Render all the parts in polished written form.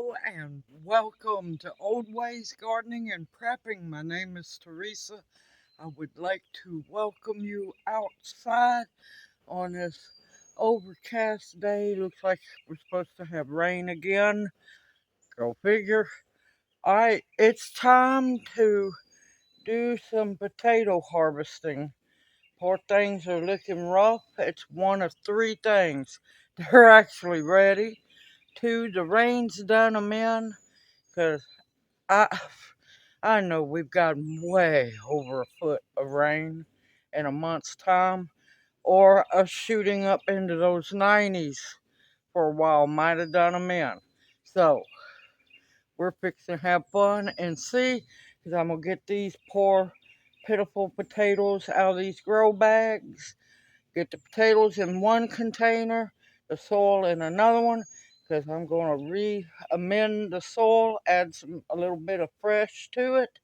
Hello and welcome to Old Ways Gardening and Prepping. My name is Teresa. I would like to welcome you outside on this overcast day. Looks like we're supposed to have rain again. Go figure. Alright, it's time to do some potato harvesting. Poor things are looking rough. It's one of three things. They're actually ready. Two, the rain's done them in. Because I, I know we've gotten way over a foot of rain in a month's time. Or us shooting up into those 90s for a while might have done them in. So, we're fixing to have fun and see. Because I'm going to get these poor, pitiful potatoes out of these grow bags. Get the potatoes in one container, the soil in another one, because I'm going to re-amend the soil, add a little bit of fresh to it,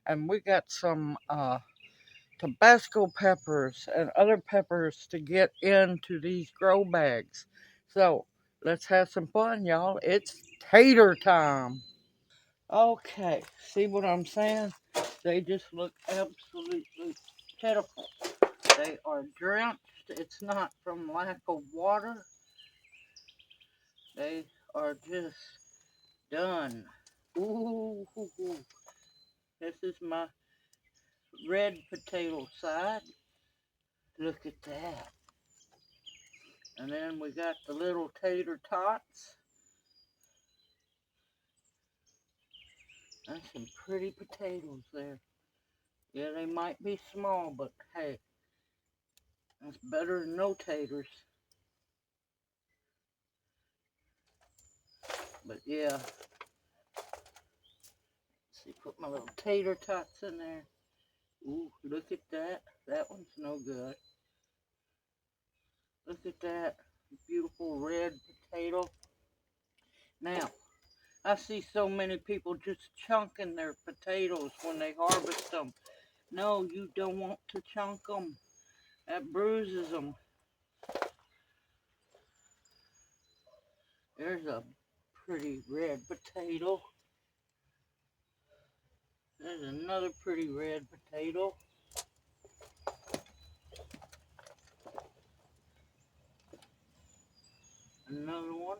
and we got some Tabasco peppers and other peppers to get into these grow bags. So let's have some fun, y'all. It's tater time. Okay, see what I'm saying? They just look absolutely pitiful. They are drenched. It's not from lack of water. They are just done. Ooh, this is my red potato side. Look at that. And then we got the little tater tots. That's some pretty potatoes there. Yeah, they might be small, but hey, that's better than no taters. But yeah, let's see, put my little tater tots in there. Ooh, look at that. That one's no good. Look at that beautiful red potato. Now, I see so many people just chunking their potatoes when they harvest them. No, you don't want to chunk them. That bruises them. There's a pretty red potato. There's another pretty red potato. Another one.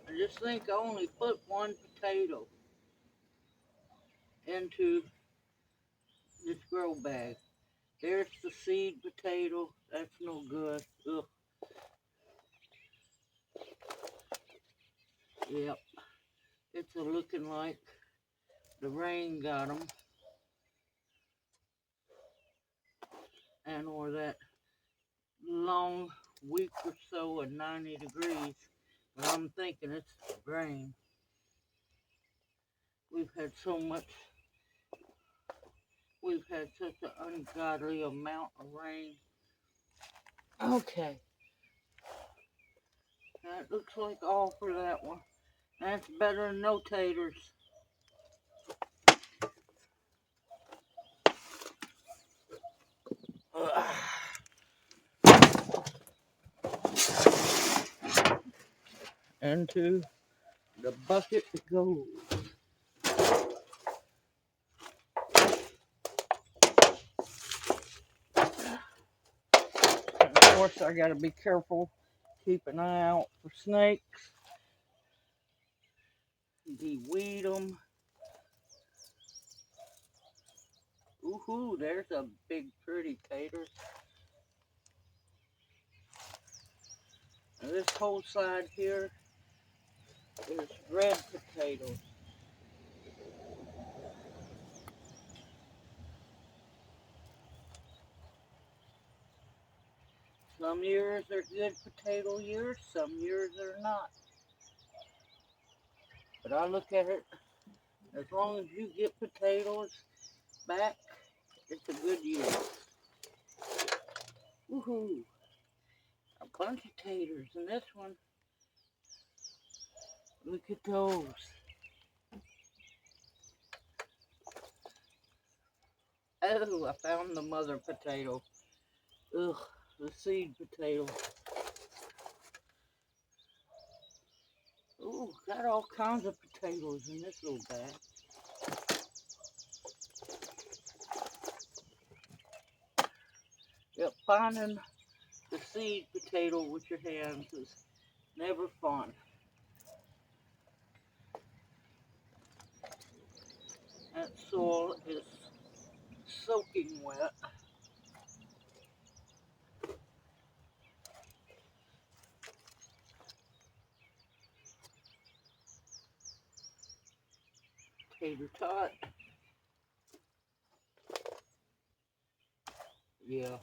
I just think I only put one potato into this grow bag. There's the seed potato. That's no good. Ugh. Yep. It's a looking like the rain got them. And or that long week or so at 90 degrees. But I'm thinking it's rain. We've had so much, we've had such an ungodly amount of rain. Okay. That looks like all for that one. That's better than no taters. Into the bucket it goes. And of course, I gotta be careful. Keep an eye out for snakes. De-weed them. Ooh, there's a big pretty tater. And this whole side here is red potatoes. Some years are good potato years, some years are not. But I look at it, as long as you get potatoes back, it's a good year. Woohoo! A bunch of taters in this one. Look at those. Oh, I found the mother potato. Ugh, the seed potato. Ooh, Ooh, got all kinds of potatoes in this little bag. Yep, finding the seed potato with your hands is never fun. That soil is soaking wet. Tater tot. Yeah,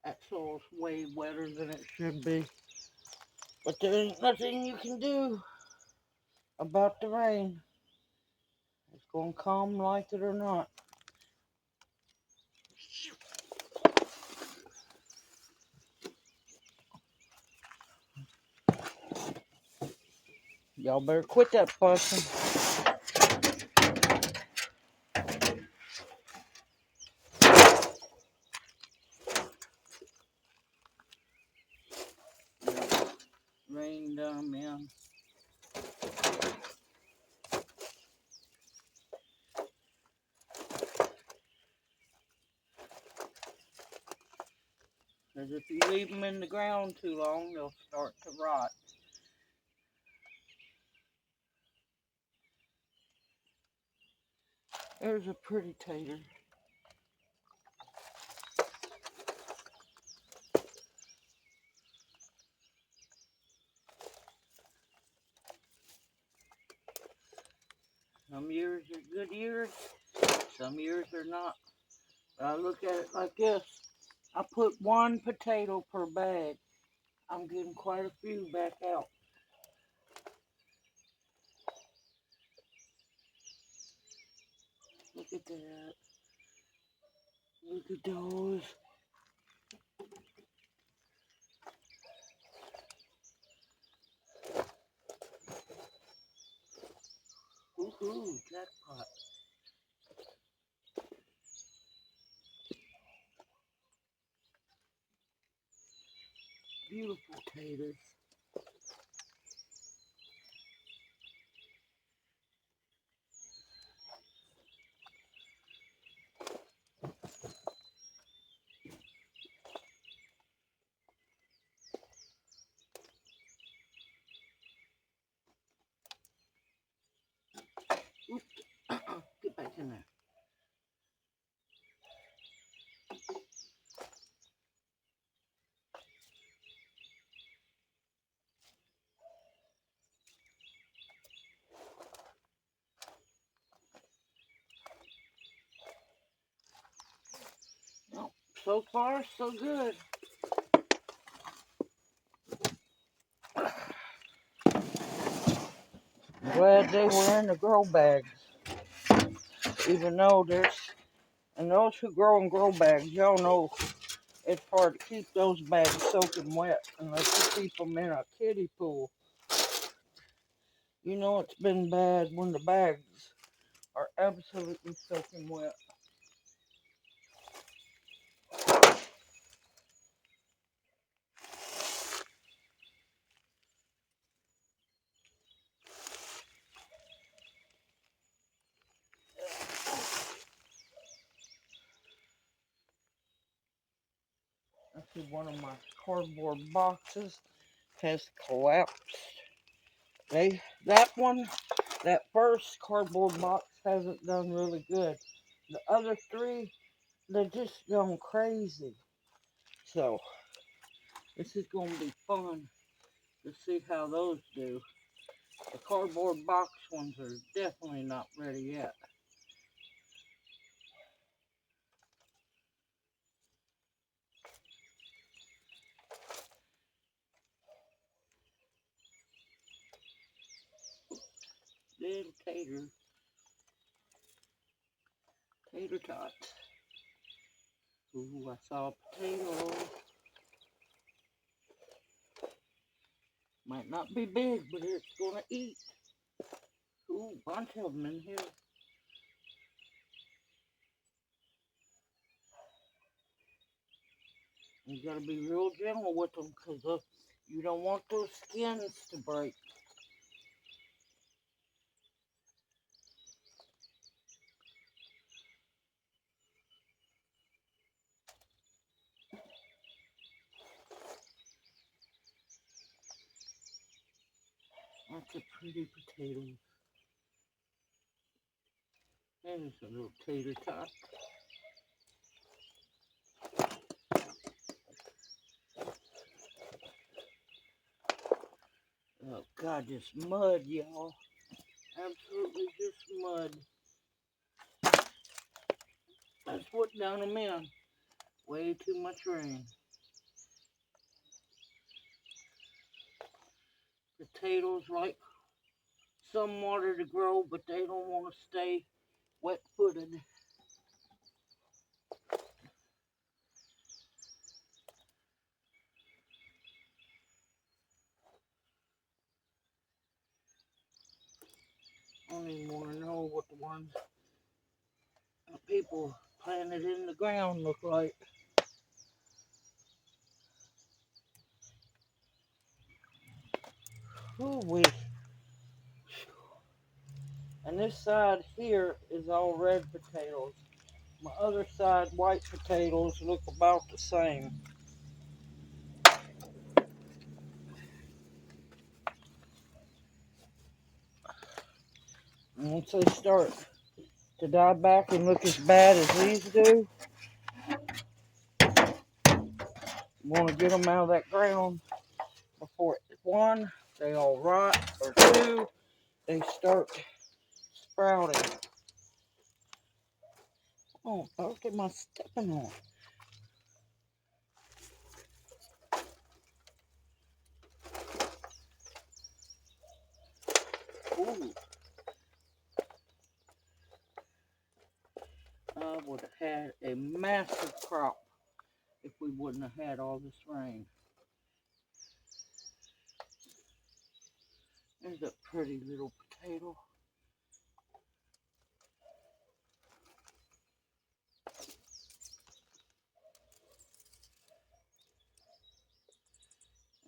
that soil's way wetter than it should be. But there ain't nothing you can do about the rain. It's gonna come like it or not. Y'all better quit that fussing. Rain done, man. Because if you leave them in the ground too long, they'll start to rot. There's a pretty tater. Some years are good years, some years are not. But I look at it like this. I put one potato per bag. I'm getting quite a few back out. Look at that. Look at those. Woohoo, jackpot. Beautiful taters. Oops. Get back in there. Well, so far, so good. Glad they were in the grow bags. Even though and those who grow in grow bags, y'all know it's hard to keep those bags soaking wet unless you keep them in a kiddie pool. You know it's been bad when the bags are absolutely soaking wet. I see one of my cardboard boxes has collapsed. That first cardboard box hasn't done really good. The other three, they're just going crazy. So this is going to be fun to see how those do. The cardboard box ones are definitely not ready yet. Little tater tots. Ooh, I saw a potato. Might not be big, but it's gonna eat. Ooh, bunch of them in here. You gotta be real gentle with them, cause you don't want those skins to break. Lots of pretty potatoes. There's a little tater tot. Oh God, just mud, y'all. Absolutely just mud. That's what done them in. Way too much rain. Potatoes like some water to grow, but they don't want to stay wet-footed. I don't even want to know what the ones people planted in the ground look like. Ooh-wee. And this side here is all red potatoes. My other side, white potatoes, look about the same. And once they start to die back and look as bad as these do, you want to get them out of that ground before, one, they all rot, or two, they start sprouting. Oh, look at my stepping on. Ooh. I would have had a massive crop if we wouldn't have had all this rain. There's a pretty little potato.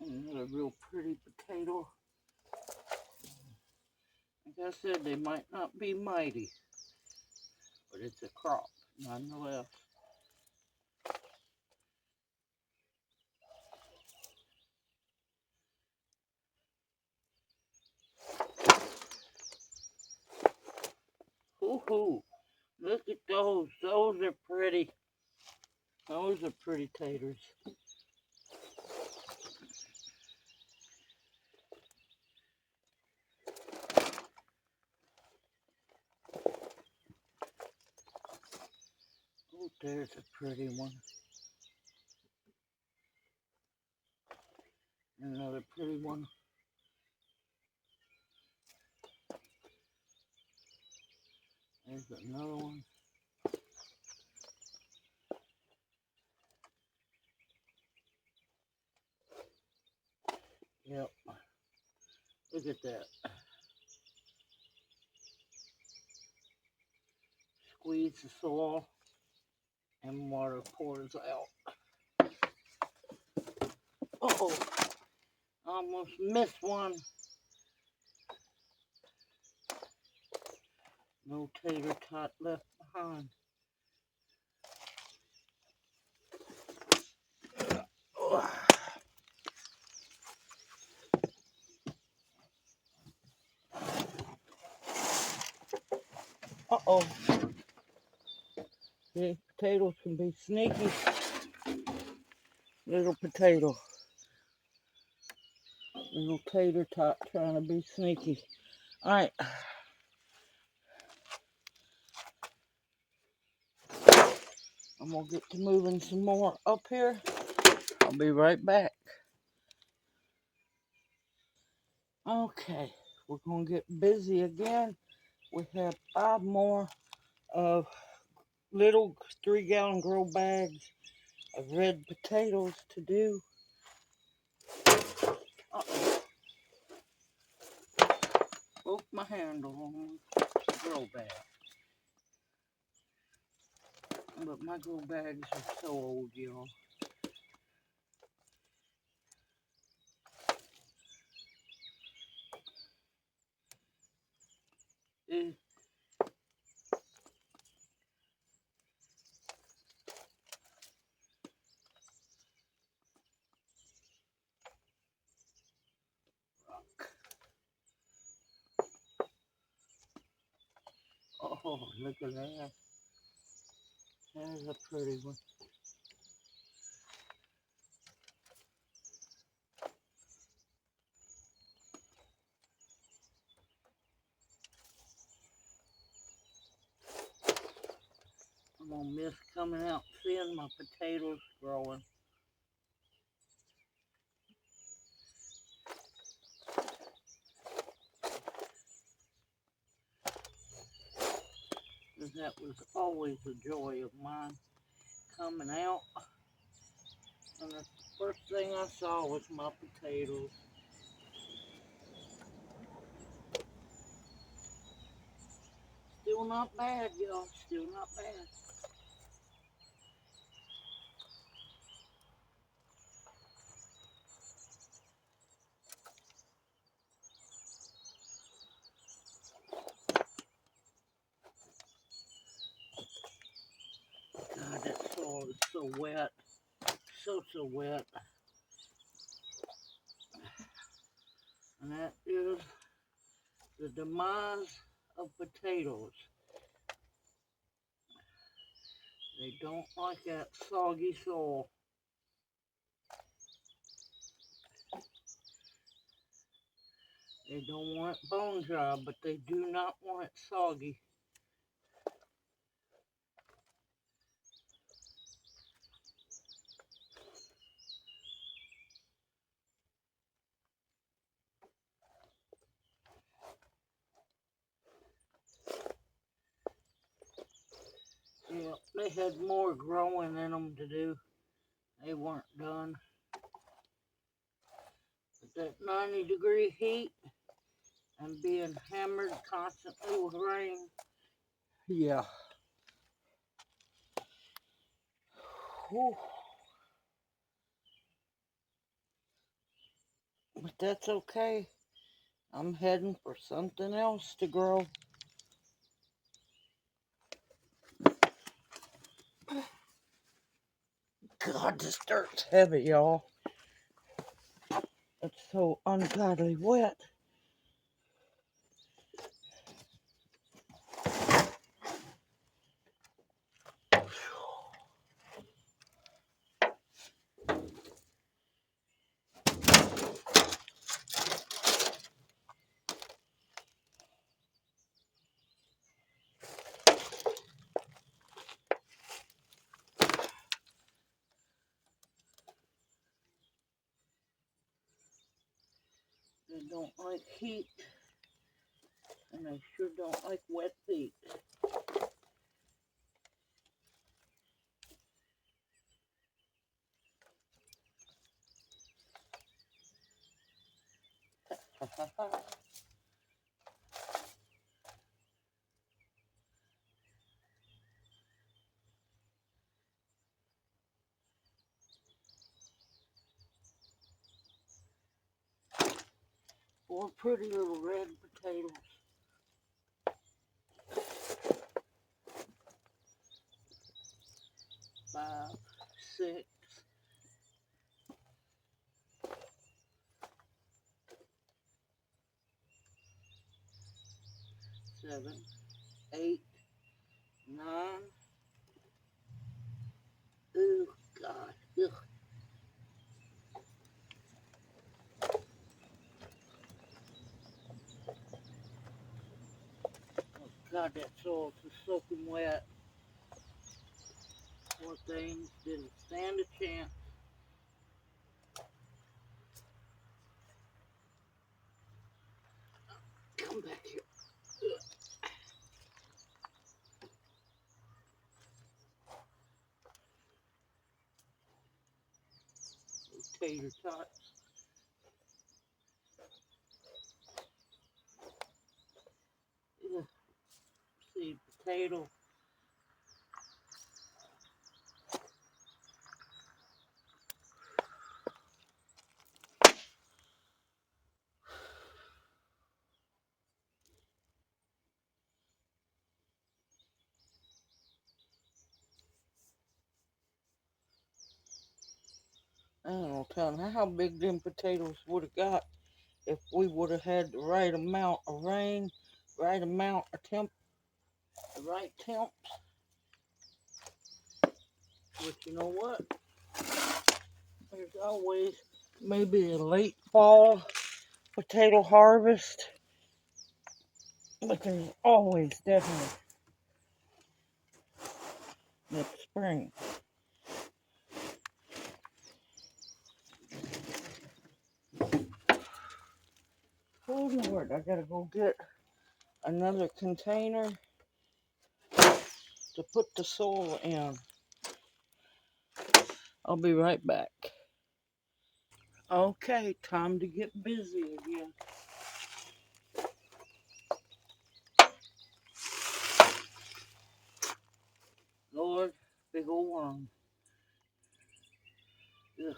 Another real pretty potato. Like I said, they might not be mighty, but it's a crop nonetheless. Hoo-hoo! Look at those. Those are pretty. Those are pretty taters. Oh, there's a pretty one. Another pretty one. There's another one. Yep. Look at that. Squeeze the soil and water pours out. Uh-oh. Almost missed one. No tater tot left behind. Uh-oh. See, potatoes can be sneaky. Little potato. Little tater tot trying to be sneaky. Alright. I'm going to get to moving some more up here. I'll be right back. Okay. We're going to get busy again. We have 5 more of little 3-gallon grow bags of red potatoes to do. Uh-oh. Broke my handle on the grow bag. But my grow bags are so old, y'all. Oh, look at that. That is a pretty one. I'm gonna miss coming out seeing my potatoes growing. And that was always a joy of mine, coming out. And the first thing I saw was my potatoes. Still not bad, y'all. Still not bad. God, that soil is so wet. So wet. And that is the demise of potatoes. They don't like that soggy soil. They don't want it bone dry, but they do not want it soggy. Yeah, they had more growing in them to do. They weren't done. But that 90-degree heat and being hammered constantly with rain. Yeah. Whew. But that's okay. I'm heading for something else to grow. God, this dirt's heavy, y'all. It's so ungodly wet. They don't like heat, and they sure don't like wet feet. Four pretty little red potatoes. 5, 6, 7, 8, 9. Oh God. Ugh. Oh God, that soil's so soaking wet. Poor things didn't stand a chance. Come back here. Those tater tots. Ugh. See, potato. I don't know, telling how big them potatoes would have got if we would have had the right amount of rain, right amount of the right temps. But you know what? There's always maybe a late fall potato harvest, but there's always definitely next spring. Oh Lord, I gotta go get another container to put the soil in. I'll be right back. Okay, time to get busy again. Lord, big old worm. Ugh,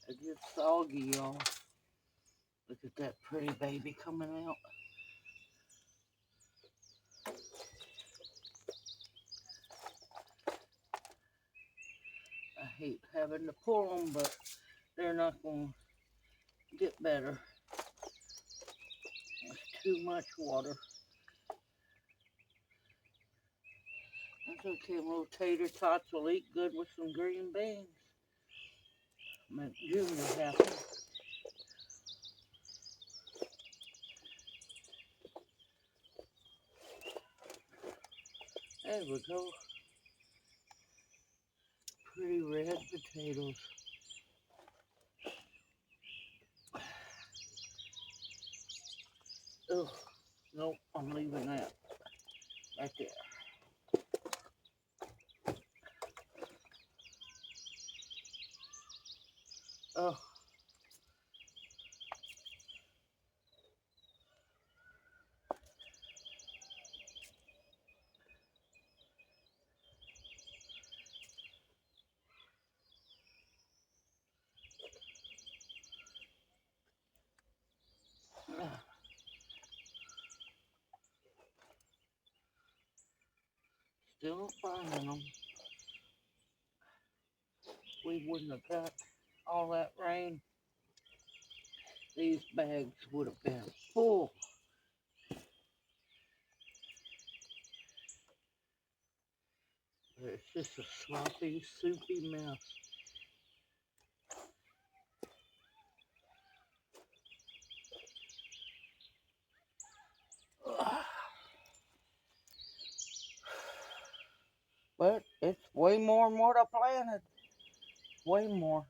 it gets soggy, y'all. Look at that pretty baby coming out. I hate having to pull them, but they're not going to get better. There's too much water. That's okay, little tater tots will eat good with some green beans. Make Junior happy. There we go. Pretty red potatoes. Ugh, nope, I'm leaving that right there. Ugh. Still finding them. We wouldn't have got all that rain. These bags would have been full. But it's just a sloppy, soupy mess. Ugh. But it's way more than what I planted. Way more.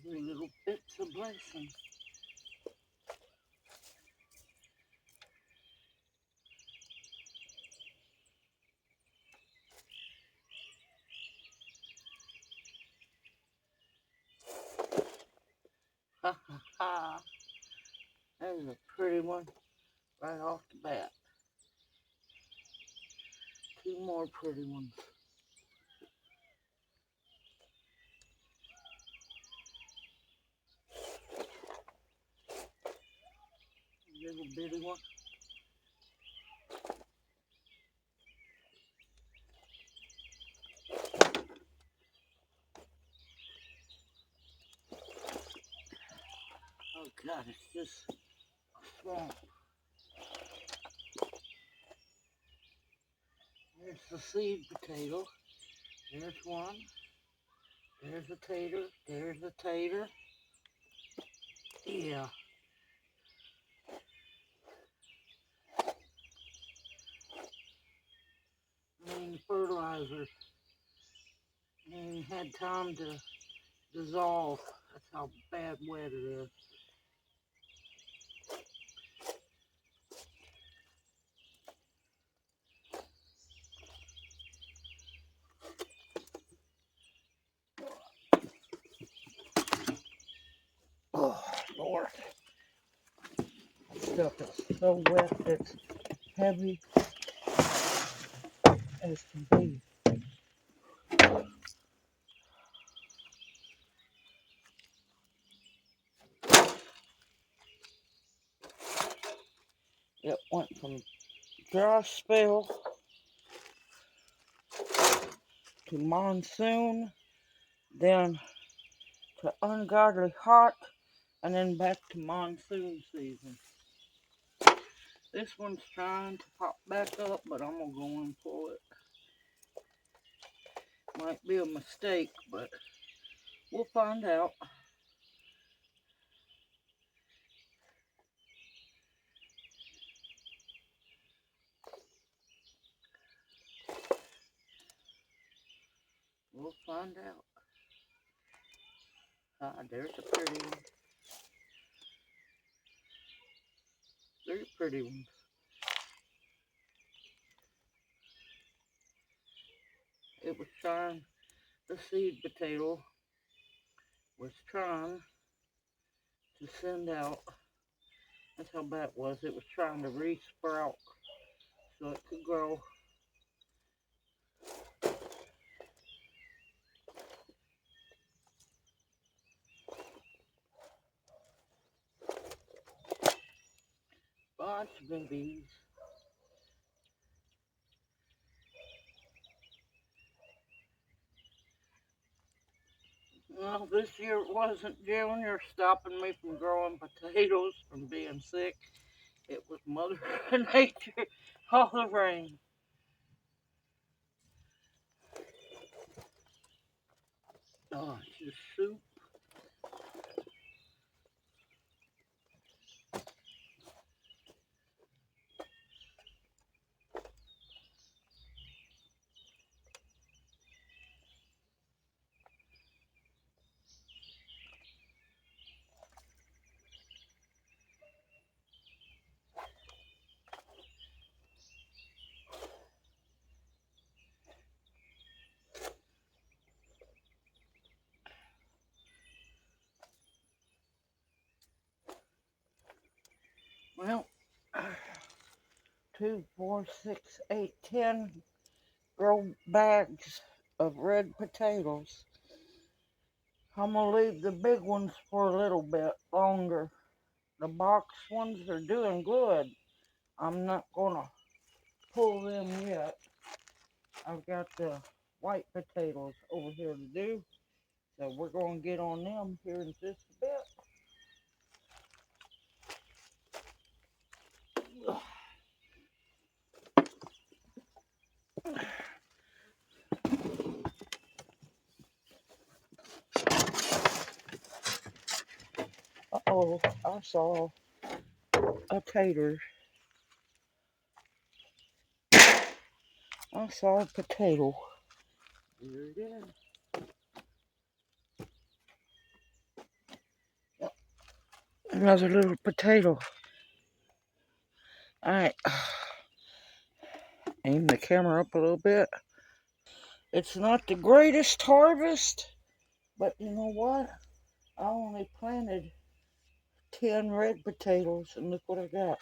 Every little bit's a blessing. Ha ha ha. There's a pretty one right off the bat. Two more pretty ones. Little bitty one. Oh God, it's just a swamp. There's the seed potato. There's one. There's a tater. There's a tater. Yeah. Fertilizer. Ain't had time to dissolve. That's how bad wet it is. stuff is so wet, it's heavy as can be. It went from dry spell to monsoon, then to ungodly hot, and then back to monsoon season. This one's trying to pop back up, but I'm gonna go and pull it. Might be a mistake, but we'll find out. We'll find out. There's a pretty one. There's a pretty one. It was trying, the seed potato was trying to send out, that's how bad it was. It was trying to re-sprout so it could grow. Bunch of babies. Well, this year it wasn't Junior stopping me from growing potatoes from being sick. It was Mother Nature, all the rain. Oh, it's just soup. Well, 2, 4, 6, 8, 10 grow bags of red potatoes. I'm gonna leave the big ones for a little bit longer. The box ones are doing good. I'm not gonna pull them yet. I've got the white potatoes over here to do, so we're gonna get on them here in just a bit. Uh-oh, I saw a tater. I saw a potato. Here it is. Yep, another little potato. Alright, aim the camera up a little bit. It's not the greatest harvest, but you know what? I only planted 10 red potatoes, and look what I got.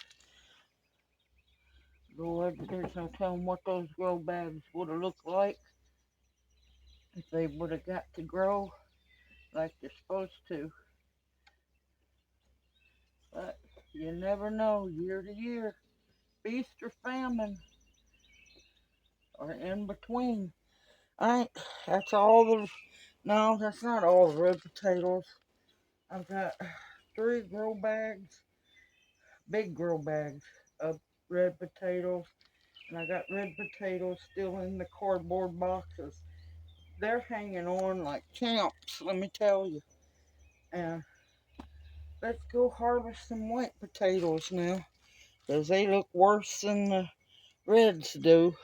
Lord, there's no telling what those grow bags would have looked like if they would have got to grow like they're supposed to. But you never know, year to year, feast or famine, or in between. Alright, that's all the, no, that's not all the red potatoes. I've got 3 grow bags, big grow bags of red potatoes, and I got red potatoes still in the cardboard boxes. They're hanging on like champs, let me tell you. And let's go harvest some white potatoes now, because they look worse than the reds do.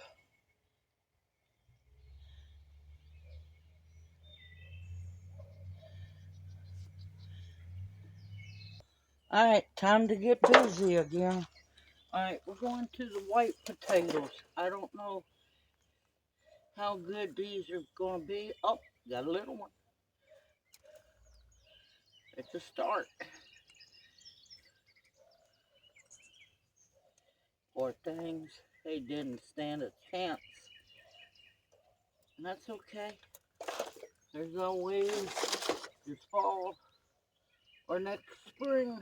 Alright, time to get busy again. Alright, we're going to the white potatoes. I don't know how good these are going to be. Oh, got a little one. It's a start. Poor things, they didn't stand a chance. And that's okay. There's always this fall or next spring.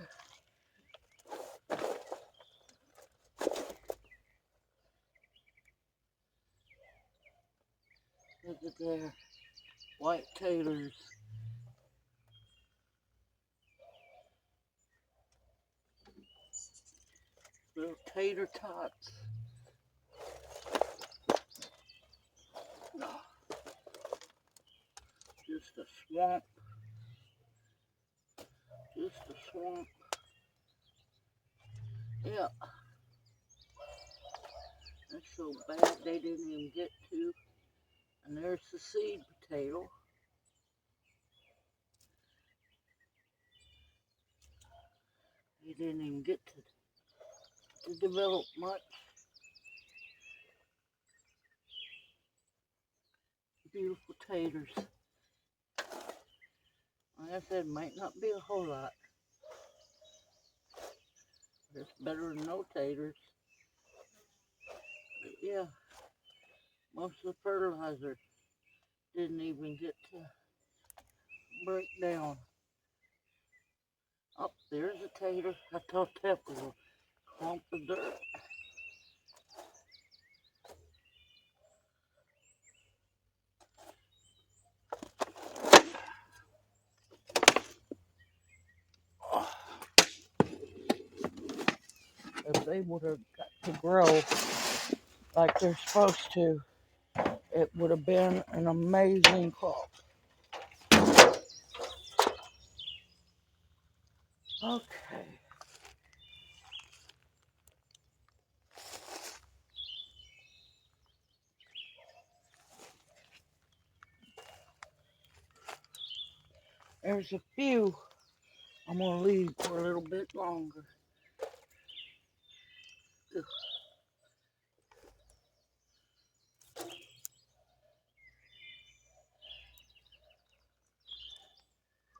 Look at there, white taters. Little tater tots. Just a swamp. Just a swamp. Yeah. That's so bad they didn't even get to. And there's the seed potato. They didn't even get to develop much. Beautiful taters. Like I said, might not be a whole lot. But it's better than no taters. But yeah, most of the fertilizer didn't even get to break down. Oh, there's a tater. I thought that was a clump of dirt. If they would have got to grow like they're supposed to, it would have been an amazing crop. Okay. There's a few I'm going to leave for a little bit longer.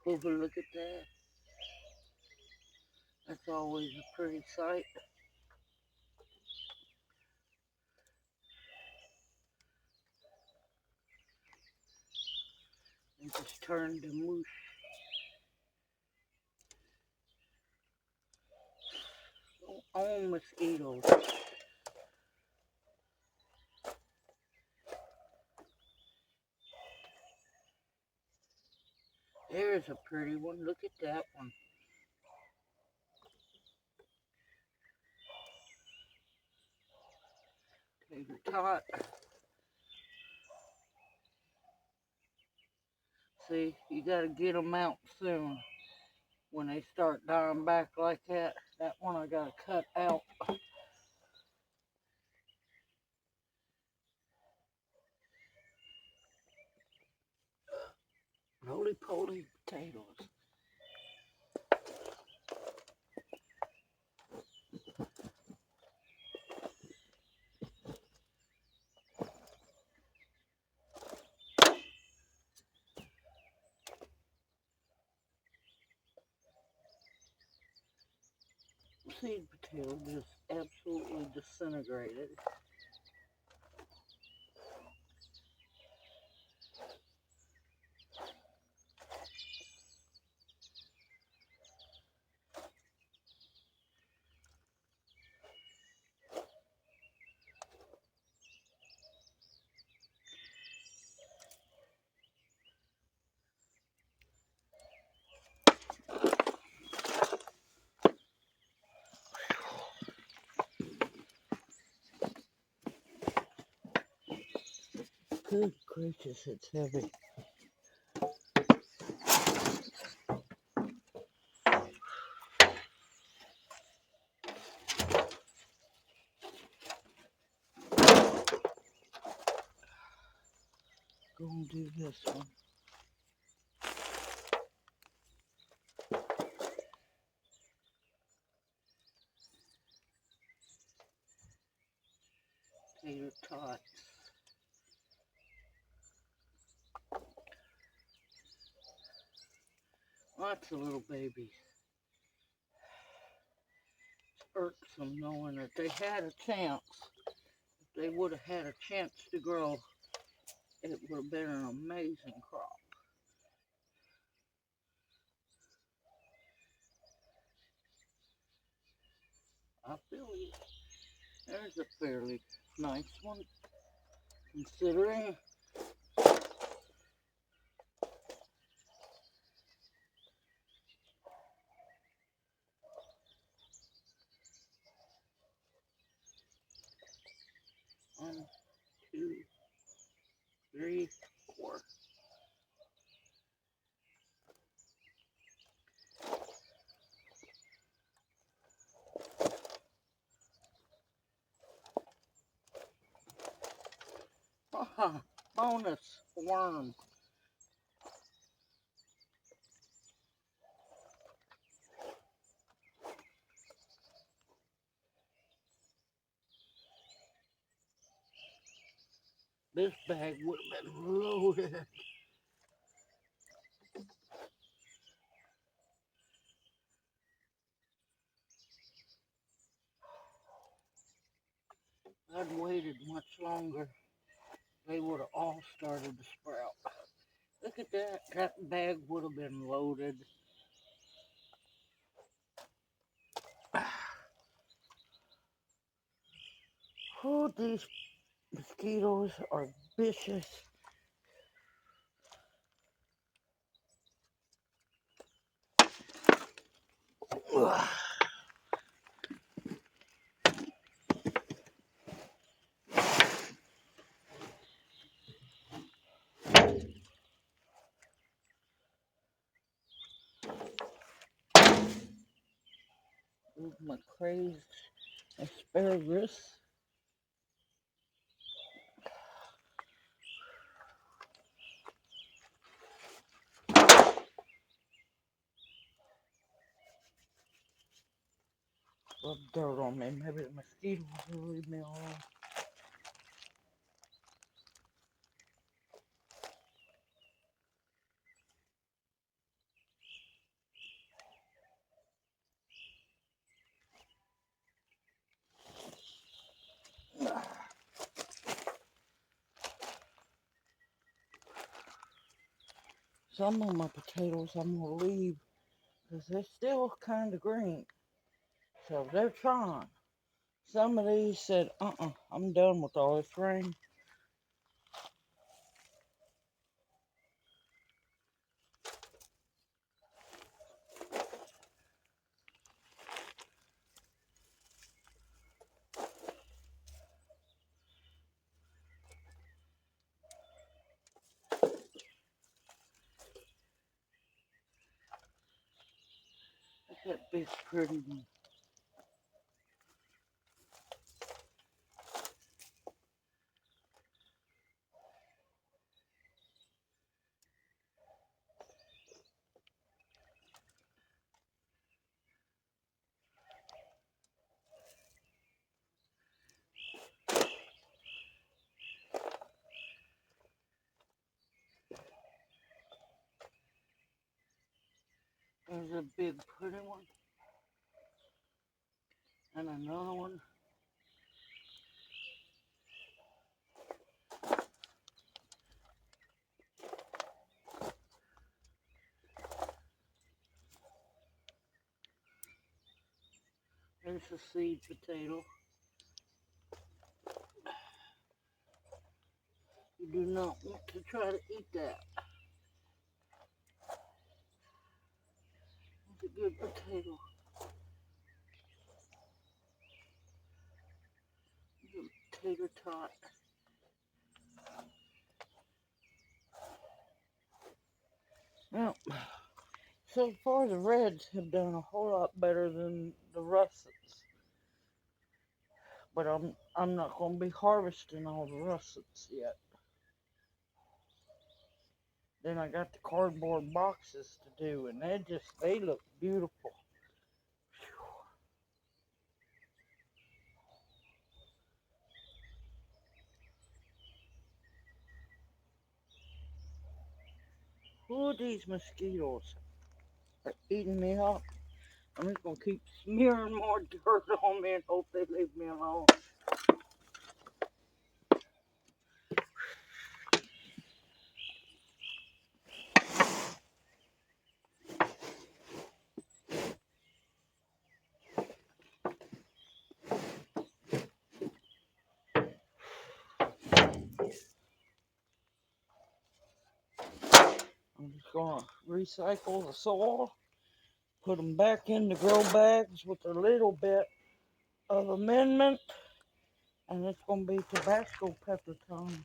Look at that. That's always a pretty sight. They just turned to mush. Oh, mosquitoes. There's a pretty one. Look at that one. Tater tot. See, you got to get them out soon. When they start dying back like that, that one I got to cut out. Roly-poly potatoes. Seed potato just absolutely disintegrated. Good gracious, it's heavy. Gonna do this one. Tater tots. Lots of little babies. irksome knowing that they had a chance. If they would have had a chance to grow, it would have been an amazing crop. I feel you. There's a fairly nice one, considering. One, two, three, four. Bonus worm. This bag would have been loaded. I'd waited much longer. They would have all started to sprout. Look at that. That bag would have been loaded. Oh, these mosquitoes are vicious. Ugh. Move my crazed asparagus. Rub dirt on me. Maybe the mosquitoes will leave me alone. Some of my potatoes I'm going to leave because they're still kind of green. So they're trying. Some of these said, I'm done with all this rain. Look at that big pretty one. There's a big pretty one. And another one. There's a seed potato. You do not want to try to eat that. It's a good potato. It's a tater tot. Well, so far the reds have done a whole lot better than the russets. But I'm not going to be harvesting all the russets yet. Then I got the cardboard boxes to do, and they look beautiful. Who are these mosquitoes? Are eating me up. I'm just going to keep smearing more dirt on me and hope they leave me alone. I'm just going to recycle the soil, put them back in the grow bags with a little bit of amendment, and it's going to be Tabasco pepper time.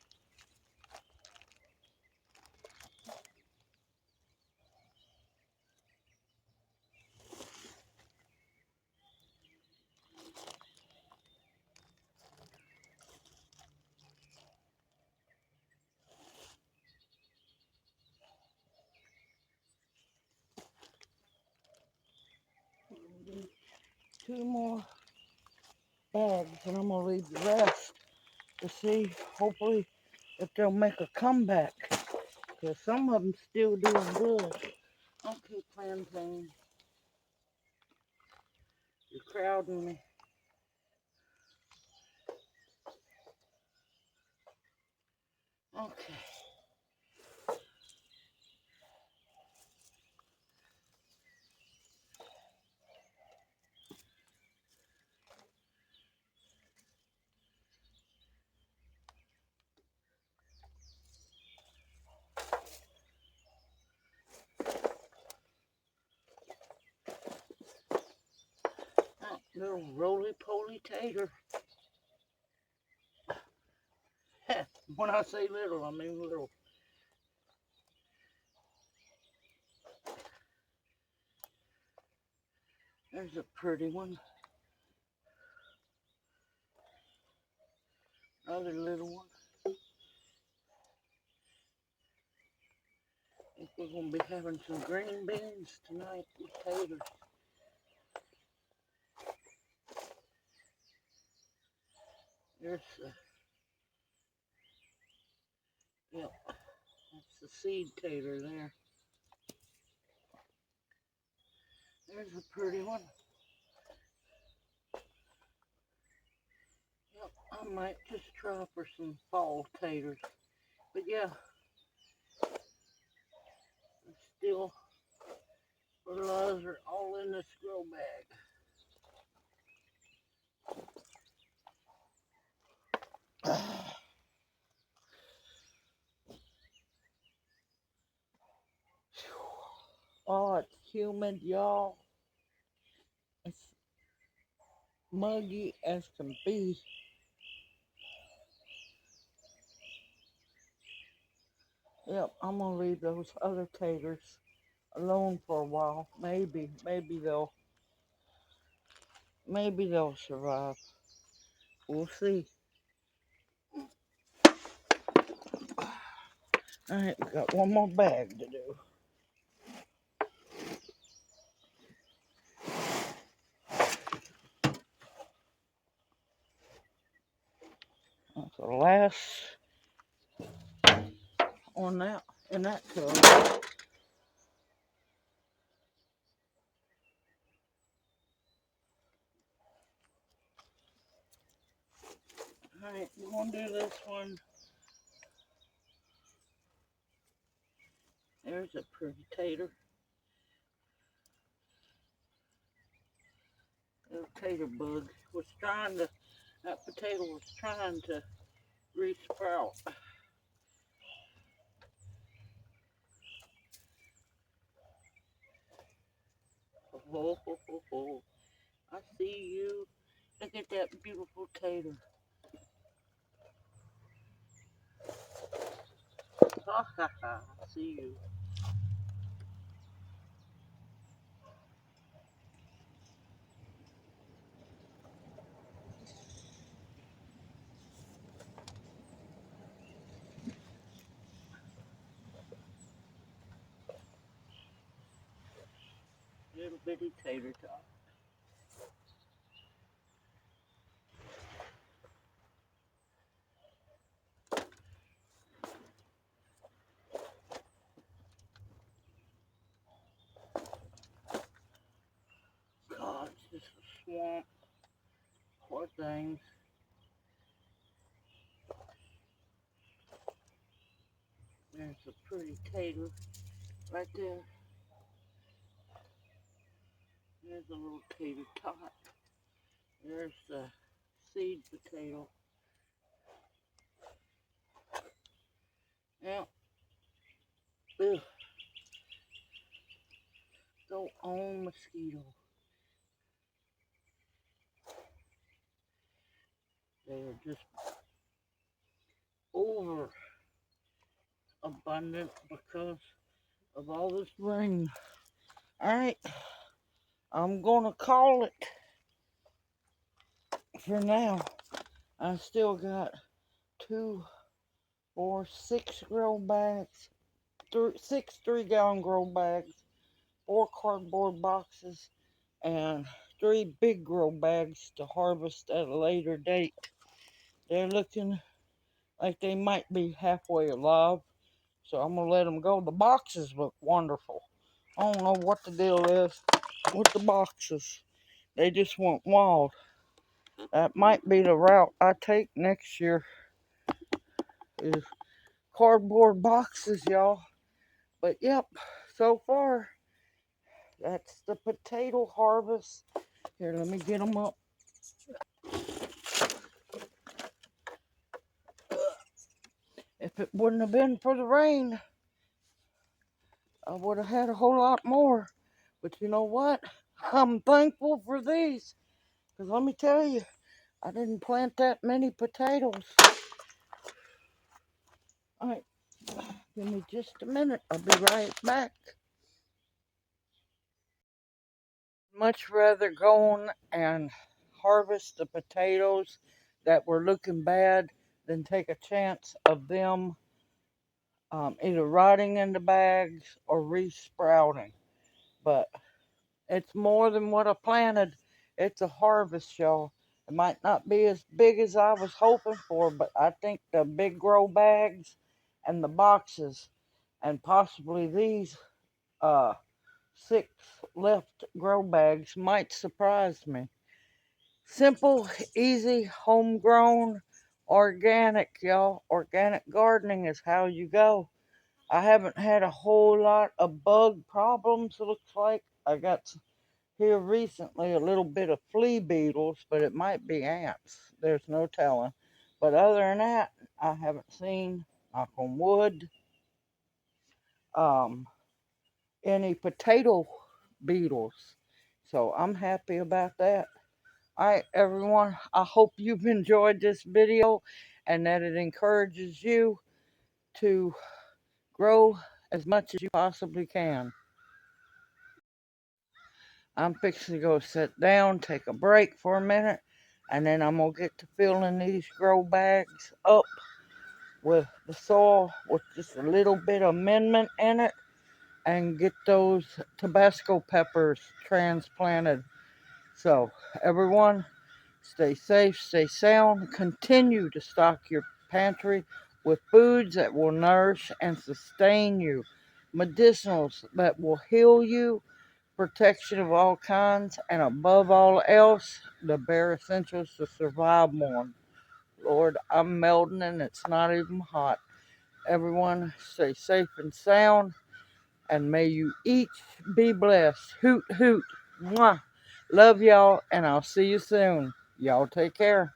Two more bags, and I'm going to leave the rest to see, hopefully, if they'll make a comeback. Because some of them still doing good. Okay, plantain. You're crowding me. Okay. Oh, little roly-poly tater. When I say little, I mean little. There's a pretty one. Another little one. I think we're going to be having some green beans tonight with taters. There's yep, that's the seed tater there. There's a pretty one. Yep, I might just try for some fall taters. But yeah, still fertilizer all in this grow bag. Oh, it's humid, y'all. It's muggy as can be. Yep, I'm gonna leave those other taters alone for a while. Maybe they'll survive. We'll see. Alright, we got one more bag to do. That's the last on that in that tub. Alright, we're gonna do this one. There's a pretty tater. Little tater bug was trying to, that potato was trying to re-sprout. Oh, oh, oh, oh. I see you. Look at that beautiful tater. Ha ha ha, I see you. Little bitty tater tot. swamp. Poor things. There's a pretty tater right there. There's a little tater tot. There's the seed potato. Now, ugh, go on mosquito. They are just over abundant because of all this rain. Alright, I'm gonna call it for now. I still got 2, 4, 6 grow bags, 6 3-gallon grow bags, 4 cardboard boxes, and 3 big grow bags to harvest at a later date. They're looking like they might be halfway alive, so I'm gonna let them go. The boxes look wonderful. I don't know what the deal is with the boxes. They just went wild. That might be the route I take next year, is cardboard boxes, y'all. But yep, so far, that's the potato harvest. Here, let me get them up. If it wouldn't have been for the rain, I would have had a whole lot more. But you know what? I'm thankful for these. Because let me tell you, I didn't plant that many potatoes. Alright, give me just a minute. I'll be right back. Much rather go on and harvest the potatoes that were looking bad than take a chance of them either rotting in the bags or re-sprouting. But it's more than what I planted. It's a harvest, y'all. It might not be as big as I was hoping for, but I think the big grow bags and the boxes and possibly these 6 left grow bags might surprise me. Simple, easy, homegrown, organic, y'all. Organic gardening is how you go. I haven't had a whole lot of bug problems, it looks like. I got here recently a little bit of flea beetles, but it might be ants. There's no telling. But other than that, I haven't seen, knock on wood, any potato beetles. So I'm happy about that. Alright, everyone, I hope you've enjoyed this video and that it encourages you to grow as much as you possibly can. I'm fixing to go sit down, take a break for a minute, and then I'm going to get to filling these grow bags up with the soil with just a little bit of amendment in it and get those Tabasco peppers transplanted. So, everyone, stay safe, stay sound, continue to stock your pantry with foods that will nourish and sustain you, medicinals that will heal you, protection of all kinds, and above all else, the bare essentials to survive on. Lord, I'm melting and it's not even hot. Everyone, stay safe and sound, and may you each be blessed. Hoot, hoot. Mwah. Love y'all, and I'll see you soon. Y'all take care.